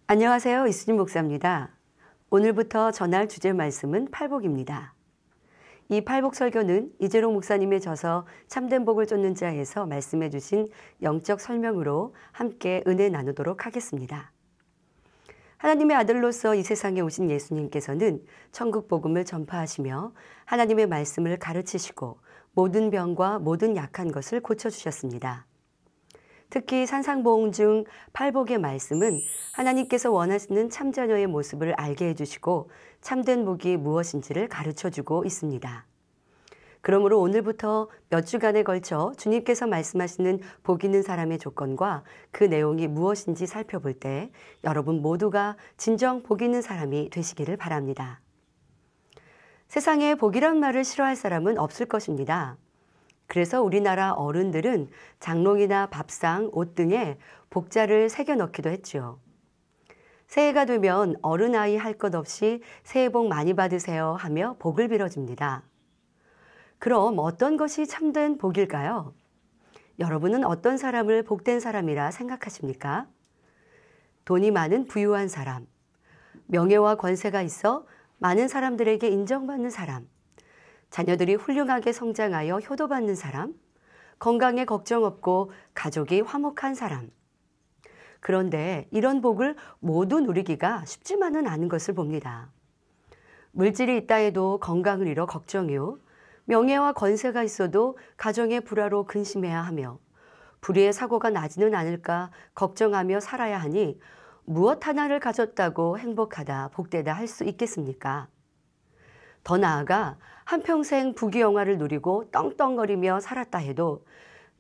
안녕하세요. 이수진 목사입니다. 오늘부터 전할 주제 말씀은 팔복입니다. 이 팔복 설교는 이재롱 목사님의 저서 참된 복을 쫓는 자에서 말씀해 주신 영적 설명으로 함께 은혜 나누도록 하겠습니다. 하나님의 아들로서 이 세상에 오신 예수님께서는 천국 복음을 전파하시며 하나님의 말씀을 가르치시고 모든 병과 모든 약한 것을 고쳐주셨습니다. 특히 산상보험 중 팔복의 말씀은 하나님께서 원하시는 참자녀의 모습을 알게 해주시고 참된 복이 무엇인지를 가르쳐주고 있습니다. 그러므로 오늘부터 몇 주간에 걸쳐 주님께서 말씀하시는 복 있는 사람의 조건과 그 내용이 무엇인지 살펴볼 때 여러분 모두가 진정 복 있는 사람이 되시기를 바랍니다. 세상에 복이란 말을 싫어할 사람은 없을 것입니다. 그래서 우리나라 어른들은 장롱이나 밥상, 옷 등에 복자를 새겨 넣기도 했죠. 새해가 되면 어른아이 할 것 없이 새해 복 많이 받으세요 하며 복을 빌어줍니다. 그럼 어떤 것이 참된 복일까요? 여러분은 어떤 사람을 복된 사람이라 생각하십니까? 돈이 많은 부유한 사람, 명예와 권세가 있어 많은 사람들에게 인정받는 사람, 자녀들이 훌륭하게 성장하여 효도받는 사람, 건강에 걱정 없고 가족이 화목한 사람. 그런데 이런 복을 모두 누리기가 쉽지만은 않은 것을 봅니다. 물질이 있다 해도 건강을 잃어 걱정이요. 명예와 권세가 있어도 가정의 불화로 근심해야 하며 불의의 사고가 나지는 않을까 걱정하며 살아야 하니 무엇 하나를 가졌다고 행복하다, 복되다 할 수 있겠습니까? 더 나아가 한평생 부귀영화를 누리고 떵떵거리며 살았다 해도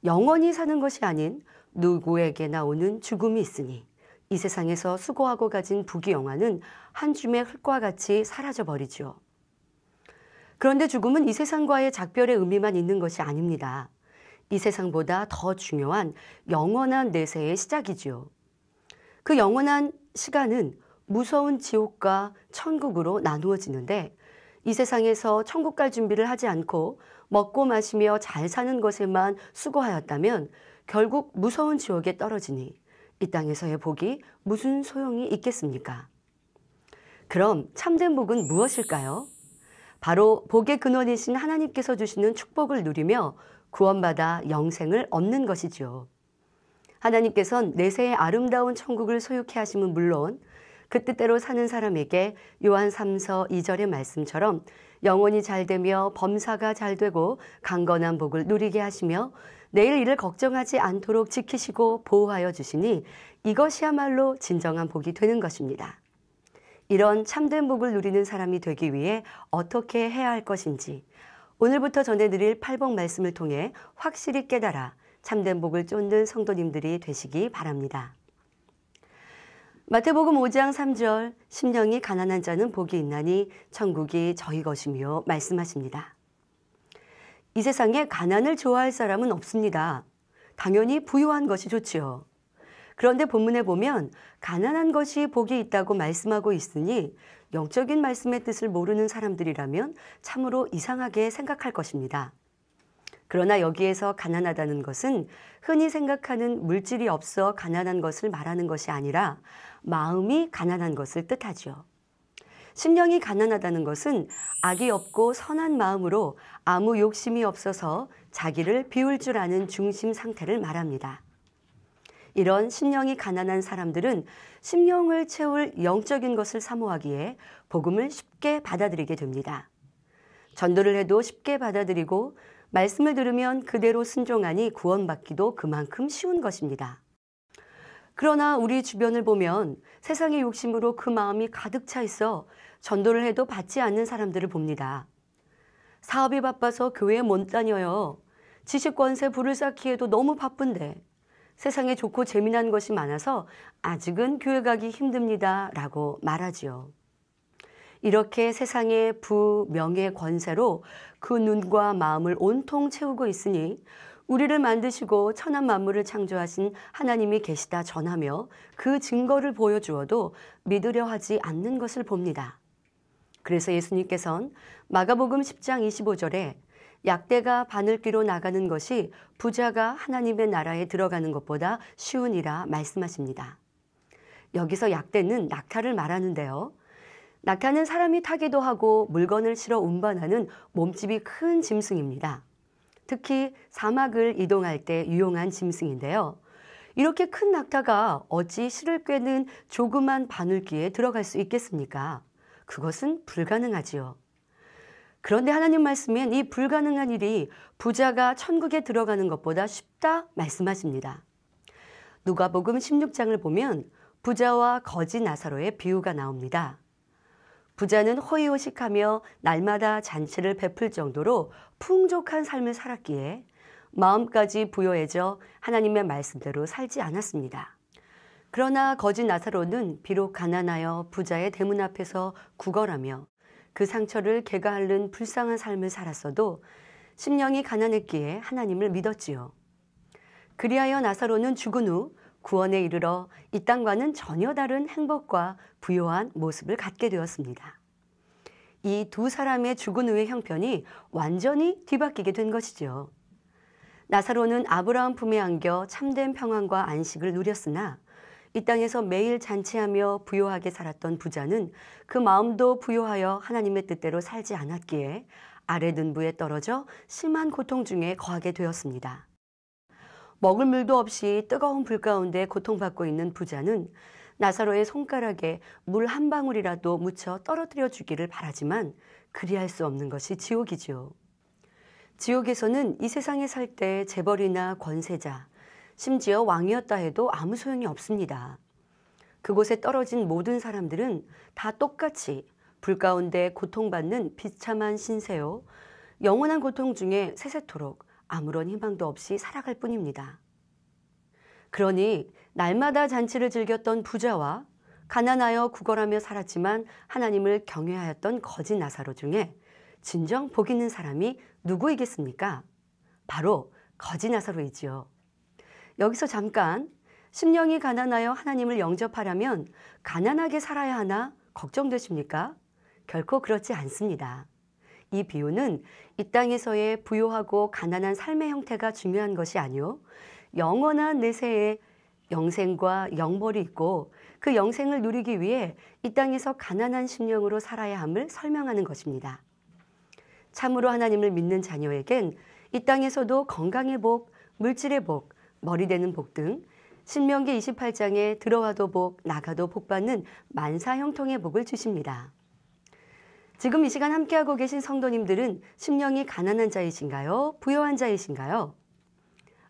영원히 사는 것이 아닌 누구에게나 오는 죽음이 있으니 이 세상에서 수고하고 가진 부귀영화는 한 줌의 흙과 같이 사라져버리죠. 그런데 죽음은 이 세상과의 작별의 의미만 있는 것이 아닙니다. 이 세상보다 더 중요한 영원한 내세의 시작이지요. 그 영원한 시간은 무서운 지옥과 천국으로 나누어지는데 이 세상에서 천국 갈 준비를 하지 않고 먹고 마시며 잘 사는 것에만 수고하였다면 결국 무서운 지옥에 떨어지니 이 땅에서의 복이 무슨 소용이 있겠습니까? 그럼 참된 복은 무엇일까요? 바로 복의 근원이신 하나님께서 주시는 축복을 누리며 구원받아 영생을 얻는 것이지요. 하나님께서는 내세의 아름다운 천국을 소유케 하심은 물론 그 뜻대로 사는 사람에게 요한 3서 2절의 말씀처럼 영혼이 잘되며 범사가 잘되고 강건한 복을 누리게 하시며 내일 일을 걱정하지 않도록 지키시고 보호하여 주시니 이것이야말로 진정한 복이 되는 것입니다. 이런 참된 복을 누리는 사람이 되기 위해 어떻게 해야 할 것인지 오늘부터 전해드릴 팔복 말씀을 통해 확실히 깨달아 참된 복을 쫓는 성도님들이 되시기 바랍니다. 마태복음 5장 3절 심령이 가난한 자는 복이 있나니 천국이 저희 것이며 말씀하십니다. 이 세상에 가난을 좋아할 사람은 없습니다. 당연히 부유한 것이 좋지요. 그런데 본문에 보면 가난한 것이 복이 있다고 말씀하고 있으니 영적인 말씀의 뜻을 모르는 사람들이라면 참으로 이상하게 생각할 것입니다. 그러나 여기에서 가난하다는 것은 흔히 생각하는 물질이 없어 가난한 것을 말하는 것이 아니라 마음이 가난한 것을 뜻하죠. 심령이 가난하다는 것은 악이 없고 선한 마음으로 아무 욕심이 없어서 자기를 비울 줄 아는 중심 상태를 말합니다. 이런 심령이 가난한 사람들은 심령을 채울 영적인 것을 사모하기에 복음을 쉽게 받아들이게 됩니다. 전도를 해도 쉽게 받아들이고 말씀을 들으면 그대로 순종하니 구원받기도 그만큼 쉬운 것입니다. 그러나 우리 주변을 보면 세상의 욕심으로 그 마음이 가득 차 있어 전도를 해도 받지 않는 사람들을 봅니다. 사업이 바빠서 교회에 못 다녀요. 지식권세 부를 쌓기에도 너무 바쁜데 세상에 좋고 재미난 것이 많아서 아직은 교회 가기 힘듭니다 라고 말하지요. 이렇게 세상의 부, 명예, 권세로 그 눈과 마음을 온통 채우고 있으니 우리를 만드시고 천한 만물을 창조하신 하나님이 계시다 전하며 그 증거를 보여주어도 믿으려 하지 않는 것을 봅니다. 그래서 예수님께서는 마가복음 10장 25절에 약대가 바늘귀로 나가는 것이 부자가 하나님의 나라에 들어가는 것보다 쉬우니라 말씀하십니다. 여기서 약대는 낙타를 말하는데요. 낙타는 사람이 타기도 하고 물건을 실어 운반하는 몸집이 큰 짐승입니다. 특히 사막을 이동할 때 유용한 짐승인데요. 이렇게 큰 낙타가 어찌 실을 꿰는 조그만 바늘귀에 들어갈 수 있겠습니까? 그것은 불가능하지요. 그런데 하나님 말씀엔 이 불가능한 일이 부자가 천국에 들어가는 것보다 쉽다 말씀하십니다. 누가복음 16장을 보면 부자와 거지 나사로의 비유가 나옵니다. 부자는 호의호식하며 날마다 잔치를 베풀 정도로 풍족한 삶을 살았기에 마음까지 부요해져 하나님의 말씀대로 살지 않았습니다. 그러나 거지 나사로는 비록 가난하여 부자의 대문 앞에서 구걸하며 그 상처를 개가 앓는 불쌍한 삶을 살았어도 심령이 가난했기에 하나님을 믿었지요. 그리하여 나사로는 죽은 후 구원에 이르러 이 땅과는 전혀 다른 행복과 부요한 모습을 갖게 되었습니다. 이 두 사람의 죽은 후의 형편이 완전히 뒤바뀌게 된 것이죠. 나사로는 아브라함 품에 안겨 참된 평안과 안식을 누렸으나 이 땅에서 매일 잔치하며 부요하게 살았던 부자는 그 마음도 부요하여 하나님의 뜻대로 살지 않았기에 아래 등부에 떨어져 심한 고통 중에 거하게 되었습니다. 먹을 물도 없이 뜨거운 불 가운데 고통받고 있는 부자는 나사로의 손가락에 물 한 방울이라도 묻혀 떨어뜨려 주기를 바라지만 그리할 수 없는 것이 지옥이지요. 지옥에서는 이 세상에 살 때 재벌이나 권세자, 심지어 왕이었다 해도 아무 소용이 없습니다. 그곳에 떨어진 모든 사람들은 다 똑같이 불 가운데 고통받는 비참한 신세요. 영원한 고통 중에 세세토록 아무런 희망도 없이 살아갈 뿐입니다. 그러니 날마다 잔치를 즐겼던 부자와 가난하여 구걸하며 살았지만 하나님을 경외하였던 거지 나사로 중에 진정 복 있는 사람이 누구이겠습니까? 바로 거지 나사로이지요. 여기서 잠깐 심령이 가난하여 하나님을 영접하려면 가난하게 살아야 하나 걱정되십니까? 결코 그렇지 않습니다. 이 비유는 이 땅에서의 부요하고 가난한 삶의 형태가 중요한 것이 아니요 영원한 내세에 영생과 영벌이 있고 그 영생을 누리기 위해 이 땅에서 가난한 심령으로 살아야 함을 설명하는 것입니다. 참으로 하나님을 믿는 자녀에겐 이 땅에서도 건강의 복, 물질의 복, 머리 되는 복 등 신명기 28장에 들어와도 복, 나가도 복 받는 만사형통의 복을 주십니다. 지금 이 시간 함께하고 계신 성도님들은 심령이 가난한 자이신가요? 부요한 자이신가요?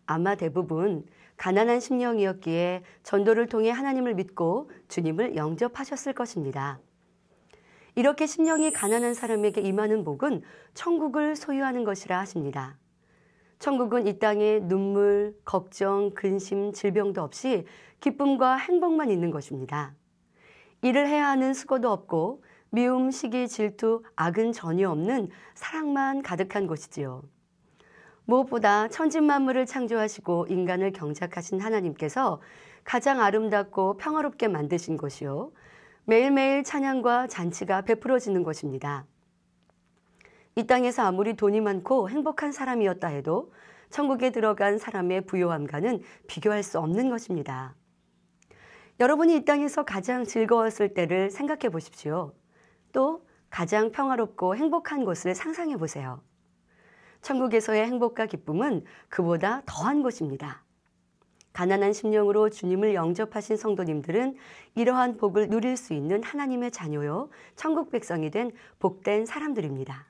아마 대부분 가난한 심령이었기에 전도를 통해 하나님을 믿고 주님을 영접하셨을 것입니다. 이렇게 심령이 가난한 사람에게 임하는 복은 천국을 소유하는 것이라 하십니다. 천국은 이 땅에 눈물, 걱정, 근심, 질병도 없이 기쁨과 행복만 있는 것입니다. 일을 해야 하는 수고도 없고 미움, 시기, 질투, 악은 전혀 없는 사랑만 가득한 곳이지요. 무엇보다 천지만물을 창조하시고 인간을 경작하신 하나님께서 가장 아름답고 평화롭게 만드신 곳이요. 매일매일 찬양과 잔치가 베풀어지는 곳입니다. 이 땅에서 아무리 돈이 많고 행복한 사람이었다 해도 천국에 들어간 사람의 부요함과는 비교할 수 없는 것입니다. 여러분이 이 땅에서 가장 즐거웠을 때를 생각해 보십시오. 또 가장 평화롭고 행복한 곳을 상상해 보세요. 천국에서의 행복과 기쁨은 그보다 더한 곳입니다. 가난한 심령으로 주님을 영접하신 성도님들은 이러한 복을 누릴 수 있는 하나님의 자녀요, 천국 백성이 된 복된 사람들입니다.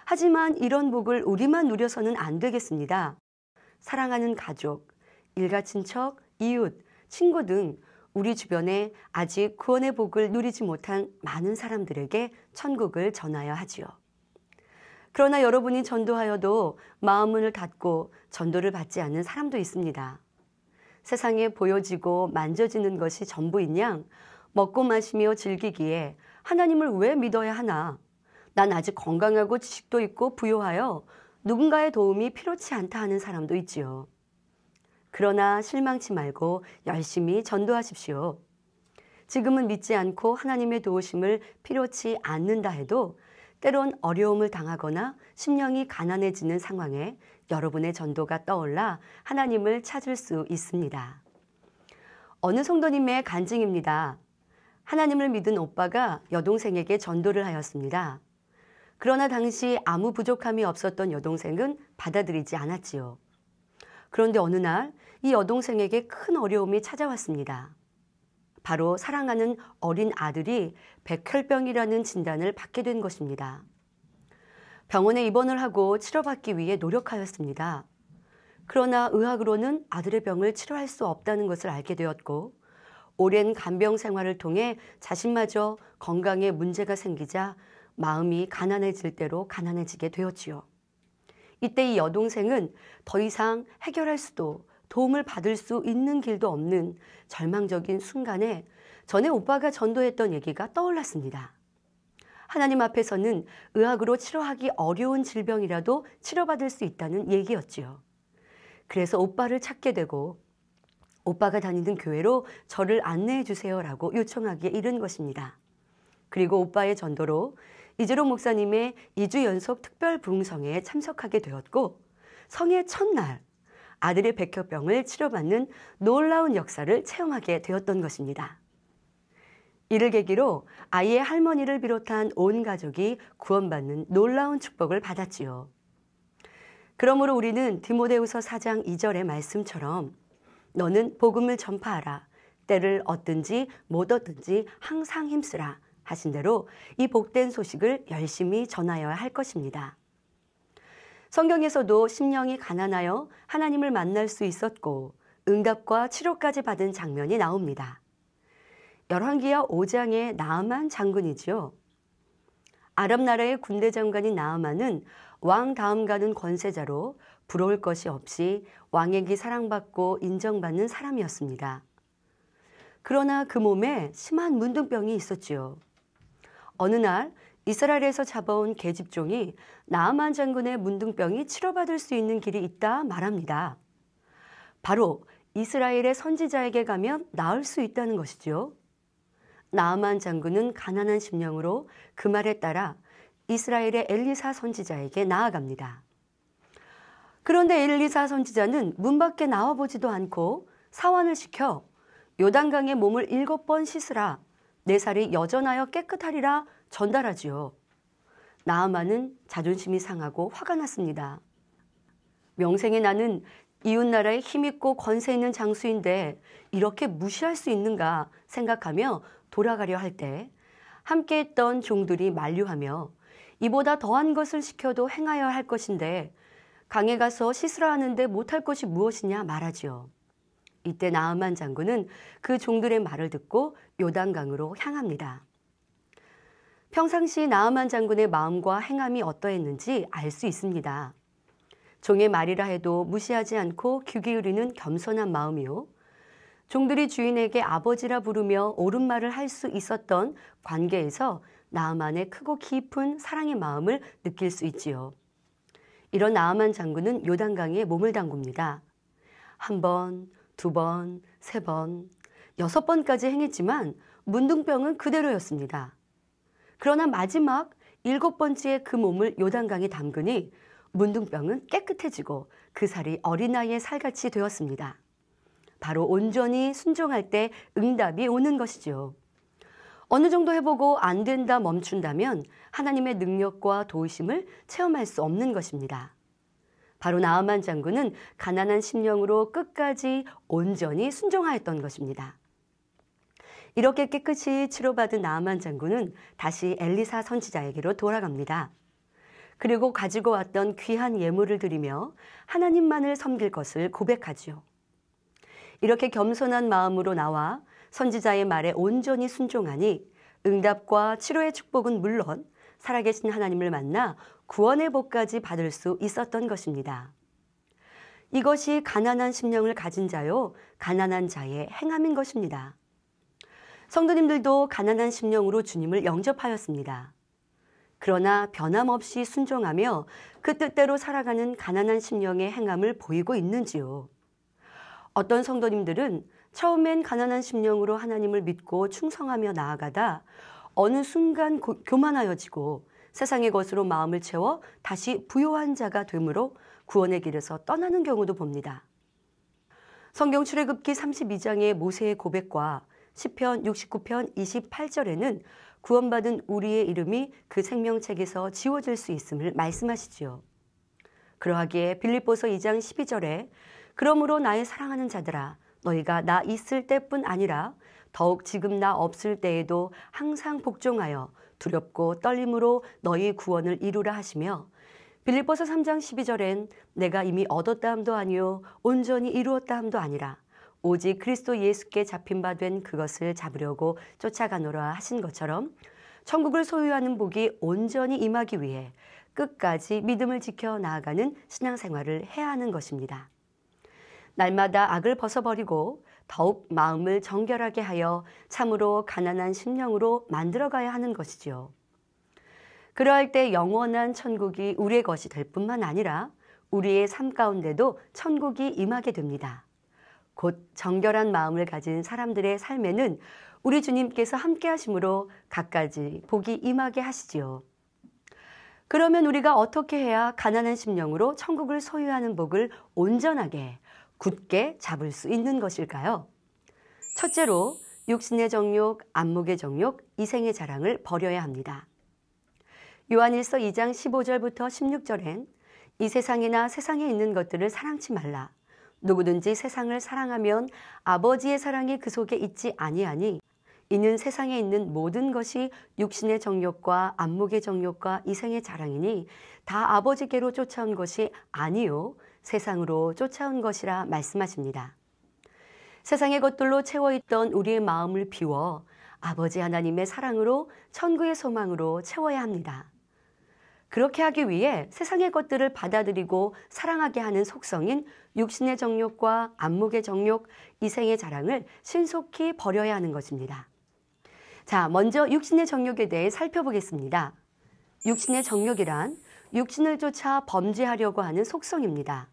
하지만 이런 복을 우리만 누려서는 안 되겠습니다. 사랑하는 가족, 일가친척, 이웃, 친구 등 우리 주변에 아직 구원의 복을 누리지 못한 많은 사람들에게 천국을 전하여야 하지요. 그러나 여러분이 전도하여도 마음문을 닫고 전도를 받지 않는 사람도 있습니다. 세상에 보여지고 만져지는 것이 전부인 양 먹고 마시며 즐기기에 하나님을 왜 믿어야 하나? 난 아직 건강하고 지식도 있고 부요하여 누군가의 도움이 필요치 않다 하는 사람도 있지요. 그러나 실망치 말고 열심히 전도하십시오. 지금은 믿지 않고 하나님의 도우심을 필요치 않는다 해도 때론 어려움을 당하거나 심령이 가난해지는 상황에 여러분의 전도가 떠올라 하나님을 찾을 수 있습니다. 어느 성도님의 간증입니다. 하나님을 믿은 오빠가 여동생에게 전도를 하였습니다. 그러나 당시 아무 부족함이 없었던 여동생은 받아들이지 않았지요. 그런데 어느 날 이 여동생에게 큰 어려움이 찾아왔습니다. 바로 사랑하는 어린 아들이 백혈병이라는 진단을 받게 된 것입니다. 병원에 입원을 하고 치료받기 위해 노력하였습니다. 그러나 의학으로는 아들의 병을 치료할 수 없다는 것을 알게 되었고 오랜 간병 생활을 통해 자신마저 건강에 문제가 생기자 마음이 가난해질 대로 가난해지게 되었지요. 이때 이 여동생은 더 이상 해결할 수도 도움을 받을 수 있는 길도 없는 절망적인 순간에 전에 오빠가 전도했던 얘기가 떠올랐습니다. 하나님 앞에서는 의학으로 치료하기 어려운 질병이라도 치료받을 수 있다는 얘기였지요. 그래서 오빠를 찾게 되고 오빠가 다니는 교회로 저를 안내해 주세요라고 요청하기에 이른 것입니다. 그리고 오빠의 전도로 이재록 목사님의 2주 연속 특별 부흥성회에 참석하게 되었고 성회 첫날 아들의 백혈병을 치료받는 놀라운 역사를 체험하게 되었던 것입니다. 이를 계기로 아이의 할머니를 비롯한 온 가족이 구원받는 놀라운 축복을 받았지요. 그러므로 우리는 디모데후서 4장 2절의 말씀처럼 너는 복음을 전파하라. 때를 얻든지 못 얻든지 항상 힘쓰라 하신 대로 이 복된 소식을 열심히 전하여야 할 것입니다. 성경에서도 심령이 가난하여 하나님을 만날 수 있었고 응답과 치료까지 받은 장면이 나옵니다. 열왕기하 5장의 나아만 장군이지요. 아랍 나라의 군대 장관인 나아만은 왕 다음 가는 권세자로 부러울 것이 없이 왕에게 사랑받고 인정받는 사람이었습니다. 그러나 그 몸에 심한 문둥병이 있었지요. 어느 날 이스라엘에서 잡아온 계집종이 나아만 장군의 문둥병이 치료받을 수 있는 길이 있다 말합니다. 바로 이스라엘의 선지자에게 가면 나을 수 있다는 것이죠. 나아만 장군은 가난한 심령으로 그 말에 따라 이스라엘의 엘리사 선지자에게 나아갑니다. 그런데 엘리사 선지자는 문 밖에 나와보지도 않고 사환을 시켜 요단강에 몸을 7번 씻으라 내 살이 여전하여 깨끗하리라 전달하지요. 나아만은 자존심이 상하고 화가 났습니다. 명생의 나는 이웃나라에 힘있고 권세 있는 장수인데 이렇게 무시할 수 있는가 생각하며 돌아가려 할 때 함께했던 종들이 만류하며 이보다 더한 것을 시켜도 행하여야 할 것인데 강에 가서 씻으라 하는데 못할 것이 무엇이냐 말하지요. 이때 나아만 장군은 그 종들의 말을 듣고 요단강으로 향합니다. 평상시 나아만 장군의 마음과 행함이 어떠했는지 알 수 있습니다. 종의 말이라 해도 무시하지 않고 귀 기울이는 겸손한 마음이요. 종들이 주인에게 아버지라 부르며 옳은 말을 할 수 있었던 관계에서 나아만의 크고 깊은 사랑의 마음을 느낄 수 있지요. 이런 나아만 장군은 요단강에 몸을 담굽니다. 1번, 2번, 3번, 6번까지 행했지만 문둥병은 그대로였습니다. 그러나 마지막 7번째에 그 몸을 요단강에 담그니 문둥병은 깨끗해지고 그 살이 어린아이의 살같이 되었습니다. 바로 온전히 순종할 때 응답이 오는 것이죠. 어느 정도 해보고 안 된다 멈춘다면 하나님의 능력과 도우심을 체험할 수 없는 것입니다. 바로 나아만 장군은 가난한 심령으로 끝까지 온전히 순종하였던 것입니다. 이렇게 깨끗이 치료받은 나아만 장군은 다시 엘리사 선지자에게로 돌아갑니다. 그리고 가지고 왔던 귀한 예물을 드리며 하나님만을 섬길 것을 고백하지요. 이렇게 겸손한 마음으로 나와 선지자의 말에 온전히 순종하니 응답과 치료의 축복은 물론 살아계신 하나님을 만나 구원의 복까지 받을 수 있었던 것입니다. 이것이 가난한 심령을 가진 자요, 가난한 자의 행함인 것입니다. 성도님들도 가난한 심령으로 주님을 영접하였습니다. 그러나 변함없이 순종하며 그 뜻대로 살아가는 가난한 심령의 행함을 보이고 있는지요. 어떤 성도님들은 처음엔 가난한 심령으로 하나님을 믿고 충성하며 나아가다 어느 순간 교만하여지고 세상의 것으로 마음을 채워 다시 부요한 자가 되므로 구원의 길에서 떠나는 경우도 봅니다. 성경 출애굽기 32장의 모세의 고백과 시편 69편 28절에는 구원받은 우리의 이름이 그 생명책에서 지워질 수 있음을 말씀하시지요. 그러하기에 빌립보서 2장 12절에 그러므로 나의 사랑하는 자들아 너희가 나 있을 때뿐 아니라 더욱 지금 나 없을 때에도 항상 복종하여 두렵고 떨림으로 너희 구원을 이루라 하시며 빌립보서 3장 12절엔 내가 이미 얻었다 함도 아니요 온전히 이루었다 함도 아니라 오직 그리스도 예수께 잡힌 바 된 그것을 잡으려고 쫓아가노라 하신 것처럼 천국을 소유하는 복이 온전히 임하기 위해 끝까지 믿음을 지켜 나아가는 신앙생활을 해야 하는 것입니다. 날마다 악을 벗어버리고 더욱 마음을 정결하게 하여 참으로 가난한 심령으로 만들어가야 하는 것이지요. 그러할 때 영원한 천국이 우리의 것이 될 뿐만 아니라 우리의 삶 가운데도 천국이 임하게 됩니다. 곧 정결한 마음을 가진 사람들의 삶에는 우리 주님께서 함께 하심으로 갖가지 복이 임하게 하시지요. 그러면 우리가 어떻게 해야 가난한 심령으로 천국을 소유하는 복을 온전하게 굳게 잡을 수 있는 것일까요? 첫째로 육신의 정욕, 안목의 정욕, 이생의 자랑을 버려야 합니다. 요한일서 2장 15절부터 16절엔 이 세상이나 세상에 있는 것들을 사랑치 말라. 누구든지 세상을 사랑하면 아버지의 사랑이 그 속에 있지 아니하니 이는 세상에 있는 모든 것이 육신의 정욕과 안목의 정욕과 이생의 자랑이니 다 아버지께로 쫓아온 것이 아니요 세상으로 쫓아온 것이라 말씀하십니다. 세상의 것들로 채워있던 우리의 마음을 비워 아버지 하나님의 사랑으로 천국의 소망으로 채워야 합니다. 그렇게 하기 위해 세상의 것들을 받아들이고 사랑하게 하는 속성인 육신의 정욕과 안목의 정욕, 이생의 자랑을 신속히 버려야 하는 것입니다. 자, 먼저 육신의 정욕에 대해 살펴보겠습니다. 육신의 정욕이란 육신을 쫓아 범죄하려고 하는 속성입니다.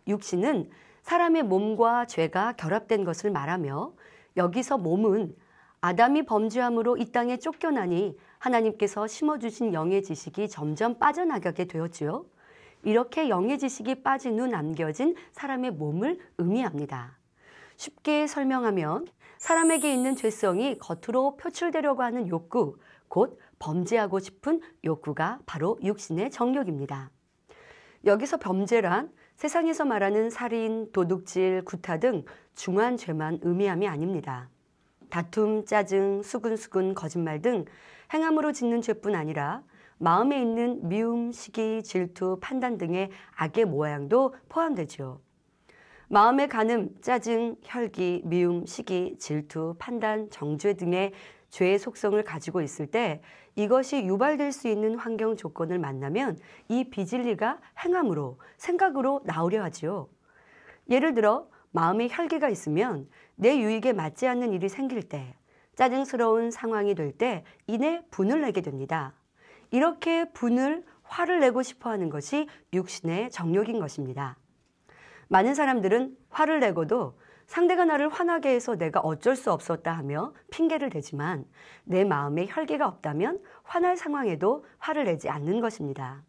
육신은 사람의 몸과 죄가 결합된 것을 말하며 여기서 몸은 아담이 범죄함으로 이 땅에 쫓겨나니 하나님께서 심어주신 영의 지식이 점점 빠져나가게 되었지요. 이렇게 영의 지식이 빠진 후 남겨진 사람의 몸을 의미합니다. 쉽게 설명하면 사람에게 있는 죄성이 겉으로 표출되려고 하는 욕구, 곧 범죄하고 싶은 욕구가 바로 육신의 정욕입니다. 여기서 범죄란 세상에서 말하는 살인, 도둑질, 구타 등 중한 죄만 의미함이 아닙니다. 다툼, 짜증, 수근수근, 거짓말 등 행함으로 짓는 죄뿐 아니라 마음에 있는 미움, 시기, 질투, 판단 등의 악의 모양도 포함되죠. 마음의 간음, 짜증, 혈기, 미움, 시기, 질투, 판단, 정죄 등의 죄의 속성을 가지고 있을 때 이것이 유발될 수 있는 환경 조건을 만나면 이 비진리가 행함으로, 생각으로 나오려 하지요. 예를 들어 마음에 혈기가 있으면 내 유익에 맞지 않는 일이 생길 때, 짜증스러운 상황이 될 때 이내 분을 내게 됩니다. 이렇게 분을, 화를 내고 싶어 하는 것이 육신의 정욕인 것입니다. 많은 사람들은 화를 내고도 상대가 나를 화나게 해서 내가 어쩔 수 없었다 하며 핑계를 대지만 내 마음에 혈기가 없다면 화날 상황에도 화를 내지 않는 것입니다.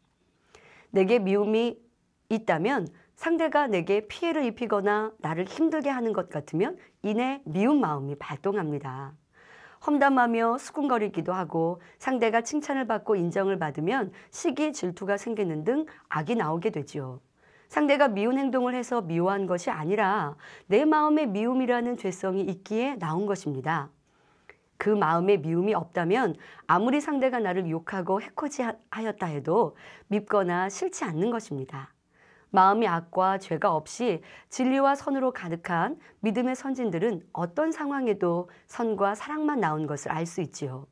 내게 미움이 있다면 상대가 내게 피해를 입히거나 나를 힘들게 하는 것 같으면 이내 미운 마음이 발동합니다. 험담하며 수군거리기도 하고 상대가 칭찬을 받고 인정을 받으면 시기, 질투가 생기는 등 악이 나오게 되지요. 상대가 미운 행동을 해서 미워한 것이 아니라 내 마음에 미움이라는 죄성이 있기에 나온 것입니다. 그 마음에 미움이 없다면 아무리 상대가 나를 욕하고 해코지하였다 해도 밉거나 싫지 않는 것입니다. 마음이 악과 죄가 없이 진리와 선으로 가득한 믿음의 선진들은 어떤 상황에도 선과 사랑만 나온 것을 알 수 있지요.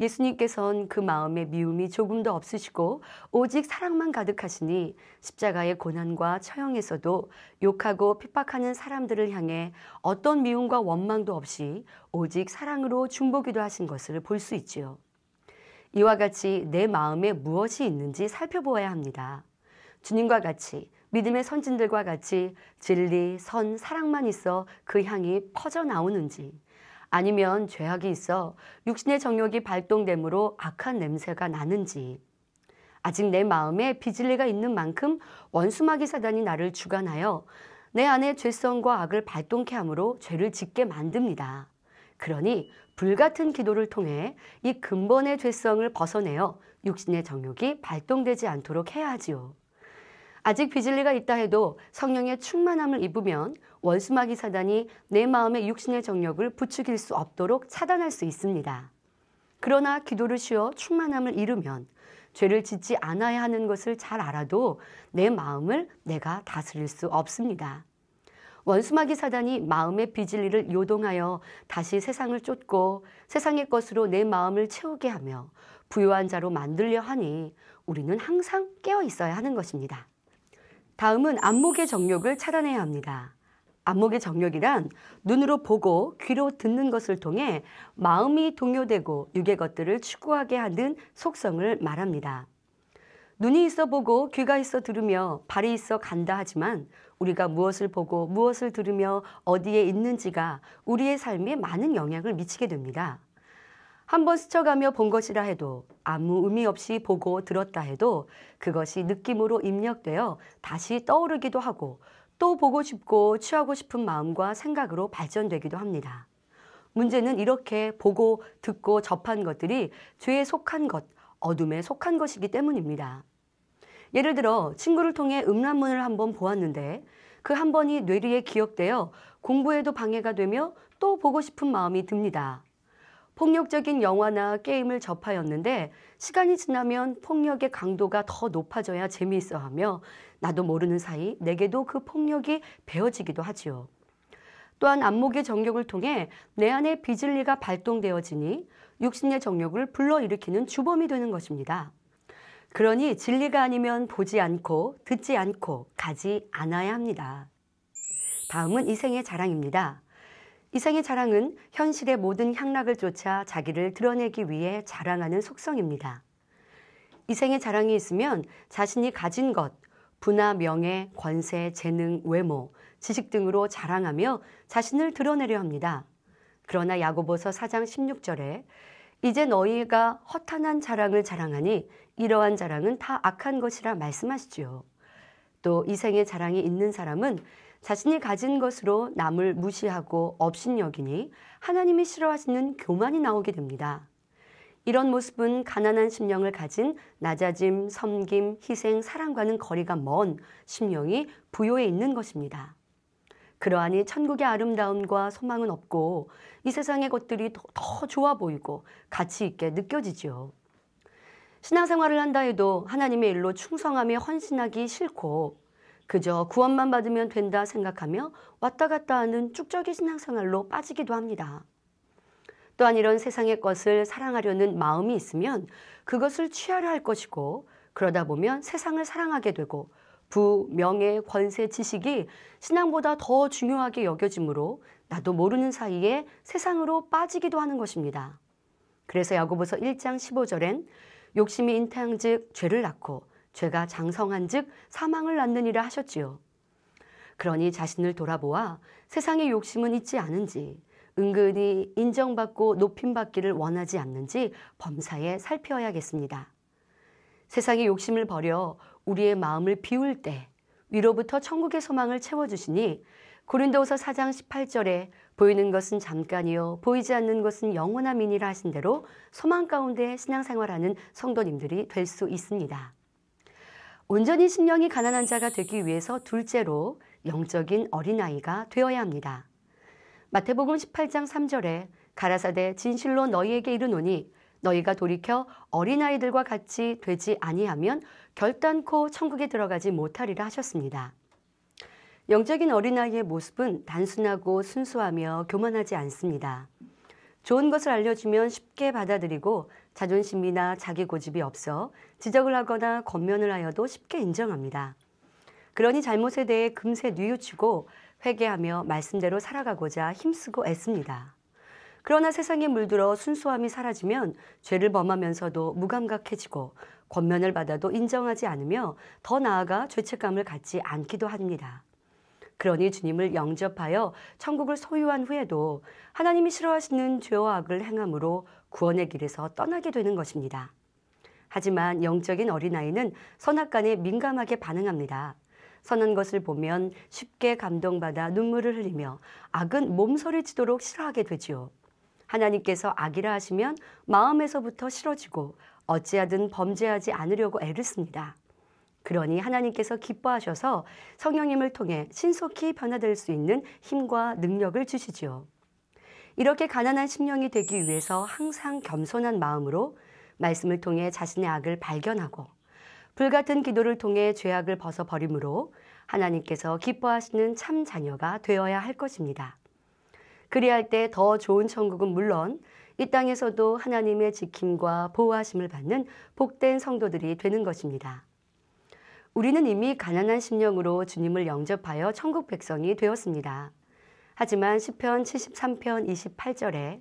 예수님께서는 그 마음에 미움이 조금도 없으시고 오직 사랑만 가득하시니 십자가의 고난과 처형에서도 욕하고 핍박하는 사람들을 향해 어떤 미움과 원망도 없이 오직 사랑으로 중보기도 하신 것을 볼 수 있지요. 이와 같이 내 마음에 무엇이 있는지 살펴보아야 합니다. 주님과 같이 믿음의 선진들과 같이 진리, 선, 사랑만 있어 그 향이 퍼져 나오는지 아니면 죄악이 있어 육신의 정욕이 발동되므로 악한 냄새가 나는지 아직 내 마음에 비진리가 있는 만큼 원수마귀 사단이 나를 주관하여 내 안에 죄성과 악을 발동케 함으로 죄를 짓게 만듭니다. 그러니 불같은 기도를 통해 이 근본의 죄성을 벗어내어 육신의 정욕이 발동되지 않도록 해야 하지요. 아직 비진리가 있다 해도 성령의 충만함을 입으면 원수마귀 사단이 내 마음의 육신의 정욕을 부추길 수 없도록 차단할 수 있습니다. 그러나 기도를 쉬어 충만함을 이루면 죄를 짓지 않아야 하는 것을 잘 알아도 내 마음을 내가 다스릴 수 없습니다. 원수마귀 사단이 마음의 비진리를 요동하여 다시 세상을 쫓고 세상의 것으로 내 마음을 채우게 하며 부요한 자로 만들려 하니 우리는 항상 깨어 있어야 하는 것입니다. 다음은 안목의 정욕을 차단해야 합니다. 안목의 정욕이란 눈으로 보고 귀로 듣는 것을 통해 마음이 동요되고 육의 것들을 추구하게 하는 속성을 말합니다. 눈이 있어 보고 귀가 있어 들으며 발이 있어 간다 하지만 우리가 무엇을 보고 무엇을 들으며 어디에 있는지가 우리의 삶에 많은 영향을 미치게 됩니다. 한번 스쳐가며 본 것이라 해도 아무 의미 없이 보고 들었다 해도 그것이 느낌으로 입력되어 다시 떠오르기도 하고 또 보고 싶고 취하고 싶은 마음과 생각으로 발전되기도 합니다. 문제는 이렇게 보고 듣고 접한 것들이 죄에 속한 것, 어둠에 속한 것이기 때문입니다. 예를 들어 친구를 통해 음란문을 한번 보았는데 그 한 번이 뇌리에 기억되어 공부에도 방해가 되며 또 보고 싶은 마음이 듭니다. 폭력적인 영화나 게임을 접하였는데 시간이 지나면 폭력의 강도가 더 높아져야 재미있어 하며 나도 모르는 사이 내게도 그 폭력이 배어지기도 하지요. 또한 안목의 정욕을 통해 내 안에 비진리가 발동되어지니 육신의 정욕을 불러일으키는 주범이 되는 것입니다. 그러니 진리가 아니면 보지 않고 듣지 않고 가지 않아야 합니다. 다음은 이생의 자랑입니다. 이생의 자랑은 현실의 모든 향락을 쫓아 자기를 드러내기 위해 자랑하는 속성입니다. 이생의 자랑이 있으면 자신이 가진 것, 부나 명예, 권세, 재능, 외모, 지식 등으로 자랑하며 자신을 드러내려 합니다. 그러나 야고보서 4장 16절에 이제 너희가 허탄한 자랑을 자랑하니 이러한 자랑은 다 악한 것이라 말씀하시지요. 또 이생의 자랑이 있는 사람은 자신이 가진 것으로 남을 무시하고 업신여기니 하나님이 싫어하시는 교만이 나오게 됩니다. 이런 모습은 가난한 심령을 가진 낮아짐, 섬김, 희생, 사랑과는 거리가 먼 심령이 부요에 있는 것입니다. 그러하니 천국의 아름다움과 소망은 없고 이 세상의 것들이 더 좋아 보이고 가치 있게 느껴지지요. 신앙생활을 한다 해도 하나님의 일로 충성하며 헌신하기 싫고 그저 구원만 받으면 된다 생각하며 왔다 갔다 하는 쭉적이 신앙생활로 빠지기도 합니다. 또한 이런 세상의 것을 사랑하려는 마음이 있으면 그것을 취하려 할 것이고 그러다 보면 세상을 사랑하게 되고 부, 명예, 권세, 지식이 신앙보다 더 중요하게 여겨지므로 나도 모르는 사이에 세상으로 빠지기도 하는 것입니다. 그래서 야고보서 1장 15절엔 욕심이 잉태한즉 죄를 낳고 죄가 장성한즉 사망을 낳느니라 하셨지요. 그러니 자신을 돌아보아 세상의 욕심은 있지 않은지 은근히 인정받고 높임받기를 원하지 않는지 범사에 살펴야겠습니다. 세상의 욕심을 버려 우리의 마음을 비울 때 위로부터 천국의 소망을 채워주시니 고린도후서 4장 18절에 보이는 것은 잠깐이요 보이지 않는 것은 영원함이니라 하신 대로 소망 가운데 신앙생활하는 성도님들이 될 수 있습니다. 온전히 심령이 가난한 자가 되기 위해서 둘째로 영적인 어린아이가 되어야 합니다. 마태복음 18장 3절에 가라사대 진실로 너희에게 이르노니 너희가 돌이켜 어린아이들과 같이 되지 아니하면 결단코 천국에 들어가지 못하리라 하셨습니다. 영적인 어린아이의 모습은 단순하고 순수하며 교만하지 않습니다. 좋은 것을 알려주면 쉽게 받아들이고 자존심이나 자기 고집이 없어 지적을 하거나 권면을 하여도 쉽게 인정합니다. 그러니 잘못에 대해 금세 뉘우치고 회개하며 말씀대로 살아가고자 힘쓰고 애씁니다. 그러나 세상에 물들어 순수함이 사라지면 죄를 범하면서도 무감각해지고 권면을 받아도 인정하지 않으며 더 나아가 죄책감을 갖지 않기도 합니다. 그러니 주님을 영접하여 천국을 소유한 후에도 하나님이 싫어하시는 죄와 악을 행함으로 구원의 길에서 떠나게 되는 것입니다. 하지만 영적인 어린아이는 선악간에 민감하게 반응합니다. 선한 것을 보면 쉽게 감동받아 눈물을 흘리며 악은 몸서리치도록 싫어하게 되지요. 하나님께서 악이라 하시면 마음에서부터 싫어지고 어찌하든 범죄하지 않으려고 애를 씁니다. 그러니 하나님께서 기뻐하셔서 성령님을 통해 신속히 변화될 수 있는 힘과 능력을 주시지요. 이렇게 가난한 심령이 되기 위해서 항상 겸손한 마음으로 말씀을 통해 자신의 악을 발견하고 불같은 기도를 통해 죄악을 벗어버림으로 하나님께서 기뻐하시는 참 자녀가 되어야 할 것입니다. 그리할 때 더 좋은 천국은 물론 이 땅에서도 하나님의 지킴과 보호하심을 받는 복된 성도들이 되는 것입니다. 우리는 이미 가난한 심령으로 주님을 영접하여 천국 백성이 되었습니다. 하지만 시편 73편 28절에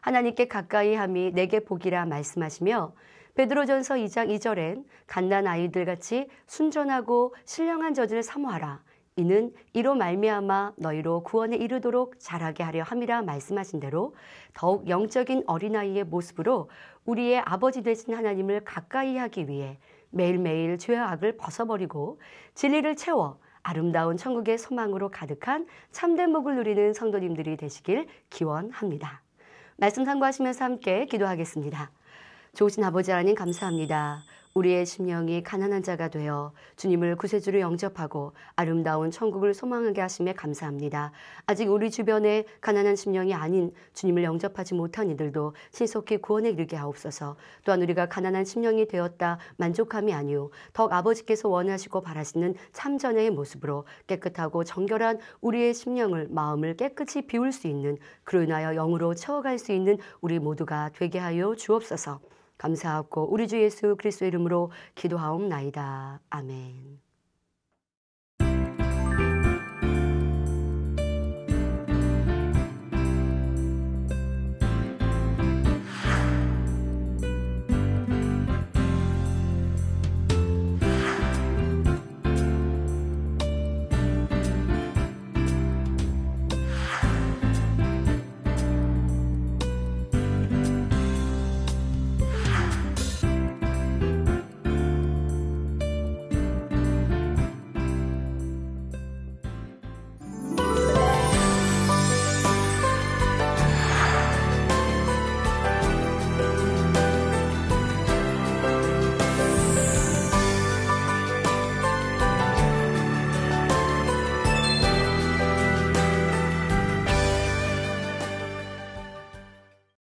하나님께 가까이 함이 내게 복이라 말씀하시며 베드로전서 2장 2절엔 갓난 아이들같이 순전하고 신령한 젖을 사모하라. 이는 이로 말미암아 너희로 구원에 이르도록 자라게 하려 함이라 말씀하신 대로 더욱 영적인 어린아이의 모습으로 우리의 아버지 되신 하나님을 가까이 하기 위해 매일매일 죄와 악을 벗어버리고 진리를 채워 아름다운 천국의 소망으로 가득한 참된 복을 누리는 성도님들이 되시길 기원합니다. 말씀 참고하시면서 함께 기도하겠습니다. 좋으신 아버지 하나님 감사합니다. 우리의 심령이 가난한 자가 되어 주님을 구세주로 영접하고 아름다운 천국을 소망하게 하심에 감사합니다. 아직 우리 주변에 가난한 심령이 아닌 주님을 영접하지 못한 이들도 신속히 구원에 이르게 하옵소서. 또한 우리가 가난한 심령이 되었다 만족함이 아니오 더욱 아버지께서 원하시고 바라시는 참전의 모습으로 깨끗하고 정결한 우리의 심령을 마음을 깨끗이 비울 수 있는 그로 인하여 영으로 채워갈 수 있는 우리 모두가 되게 하여 주옵소서. 감사하고 우리 주 예수 그리스도 이름으로 기도하옵나이다. 아멘.